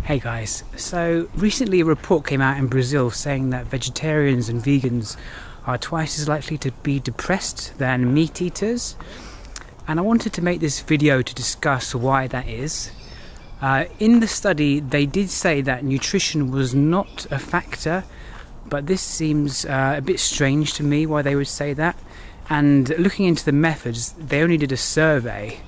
Hey guys, so recently a report came out in Brazil saying that vegetarians and vegans are twice as likely to be depressed than meat eaters, and I wanted to make this video to discuss why that is. In the study they did say that nutrition was not a factor, but this seems a bit strange to me why they would say that, and looking into the methods they only did a survey,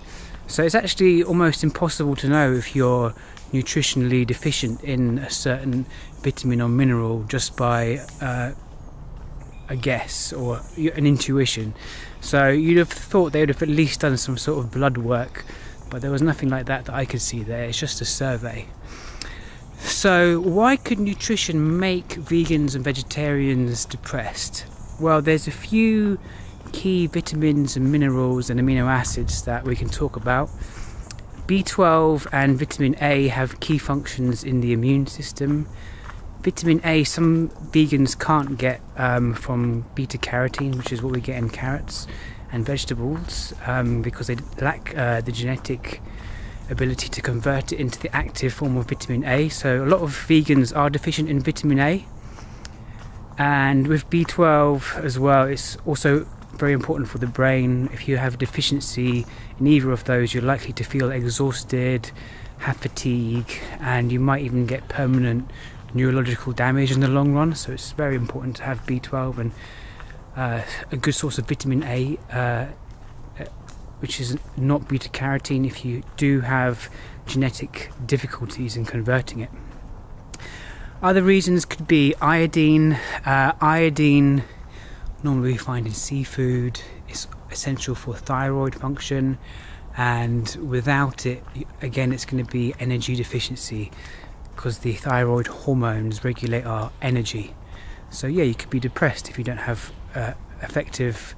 so it's actually almost impossible to know if you're nutritionally deficient in a certain vitamin or mineral just by a guess or an intuition. So you'd have thought they would have at least done some sort of blood work, but there was nothing like that I could see there. It's just a survey. So why could nutrition make vegans and vegetarians depressed? Well, there's a few key vitamins and minerals and amino acids that we can talk about. B12 and vitamin A have key functions in the immune system. Vitamin A, some vegans can't get from beta carotene, which is what we get in carrots and vegetables, because they lack the genetic ability to convert it into the active form of vitamin A. So a lot of vegans are deficient in vitamin A. And with B12 as well, it's also very important for the brain. If you have a deficiency in either of those, you're likely to feel exhausted, have fatigue, and you might even get permanent neurological damage in the long run. So it's very important to have B12 and a good source of vitamin A, which is not beta carotene if you do have genetic difficulties in converting it. Other reasons could be iodine. Iodine normally we find in seafood. It's essential for thyroid function, and without it, again, it's going to be energy deficiency, because the thyroid hormones regulate our energy. So yeah, you could be depressed if you don't have effective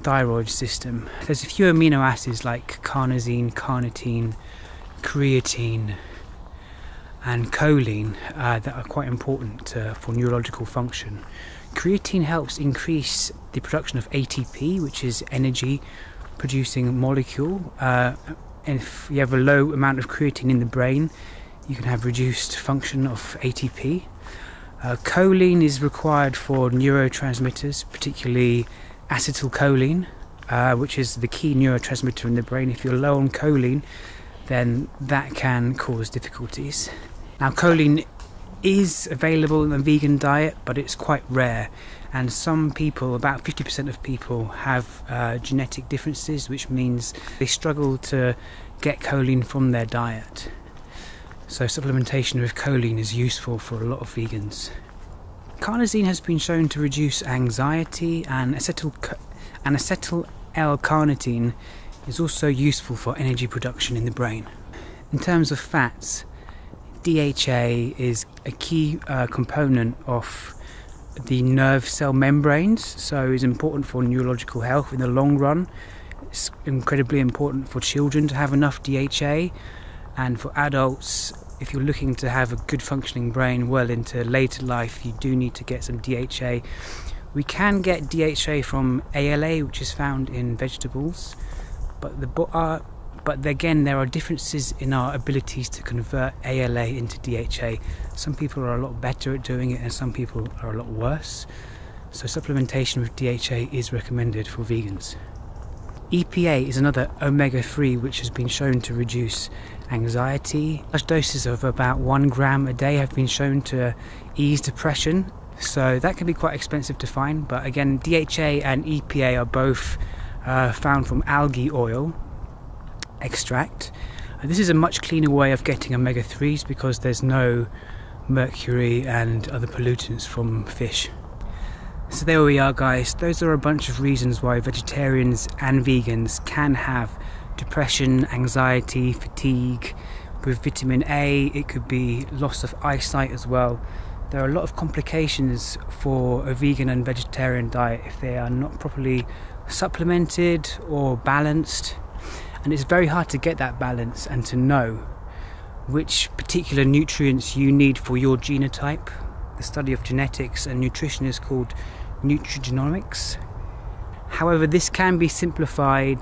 thyroid system. There's a few amino acids like carnosine, carnitine, creatine and choline that are quite important for neurological function. Creatine helps increase the production of ATP, which is energy producing molecule, and if you have a low amount of creatine in the brain, you can have reduced function of ATP. Choline is required for neurotransmitters, particularly acetylcholine, which is the key neurotransmitter in the brain. If you're low on choline, then that can cause difficulties. Now, choline is available in the vegan diet, but it's quite rare, and some people, about 50% of people, have genetic differences, which means they struggle to get choline from their diet. So supplementation with choline is useful for a lot of vegans. Carnosine has been shown to reduce anxiety, and acetyl L-carnitine is also useful for energy production in the brain. In terms of fats, DHA is a key component of the nerve cell membranes, so is important for neurological health in the long run. It's incredibly important for children to have enough DHA, and for adults, if you're looking to have a good functioning brain well into later life, you do need to get some DHA. We can get DHA from ALA, which is found in vegetables, but again, there are differences in our abilities to convert ALA into DHA. Some people are a lot better at doing it and some people are a lot worse. So supplementation with DHA is recommended for vegans. EPA is another omega-3 which has been shown to reduce anxiety. Large doses of about 1 gram a day have been shown to ease depression. So that can be quite expensive to find, but again, DHA and EPA are both found from algae oil extract. This is a much cleaner way of getting omega-3s because there's no mercury and other pollutants from fish. So there we are, guys. Those are a bunch of reasons why vegetarians and vegans can have depression, anxiety, fatigue. With vitamin A, it could be loss of eyesight as well. There are a lot of complications for a vegan and vegetarian diet if they are not properly supplemented or balanced. And it's very hard to get that balance and to know which particular nutrients you need for your genotype. The study of genetics and nutrition is called nutrigenomics. However, this can be simplified.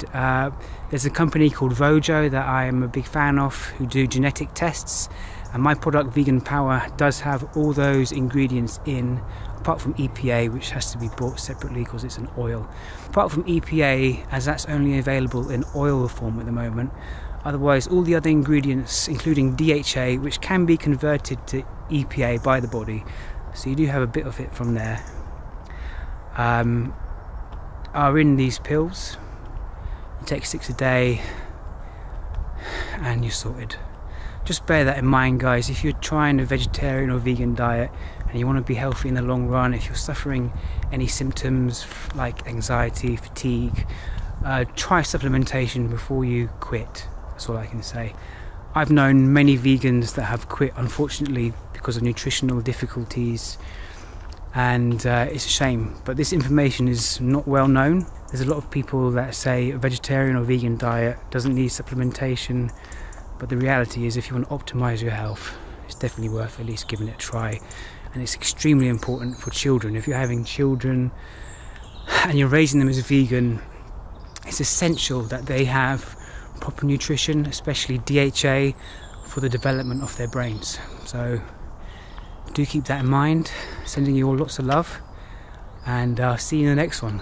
There's a company called Vojo that I am a big fan of who do genetic tests, And my product Vegan Power does have all those ingredients in, apart from EPA, which has to be bought separately because it's an oil. Apart from EPA, as that's only available in oil form at the moment. Otherwise, all the other ingredients, including DHA, which can be converted to EPA by the body, so you do have a bit of it from there, are in these pills. You take 6 a day and you're sorted. Just bear that in mind, guys. If you're trying a vegetarian or vegan diet and you want to be healthy in the long run, if you're suffering any symptoms like anxiety, fatigue, try supplementation before you quit. That's all I can say. I've known many vegans that have quit, unfortunately, because of nutritional difficulties, and it's a shame, but this information is not well known. There's a lot of people that say a vegetarian or vegan diet doesn't need supplementation, but the reality is, if you want to optimize your health, it's definitely worth at least giving it a try. And it's extremely important for children. If you're having children and you're raising them as a vegan, it's essential that they have proper nutrition, especially DHA, for the development of their brains. So do keep that in mind. Sending you all lots of love, and I'll see you in the next one.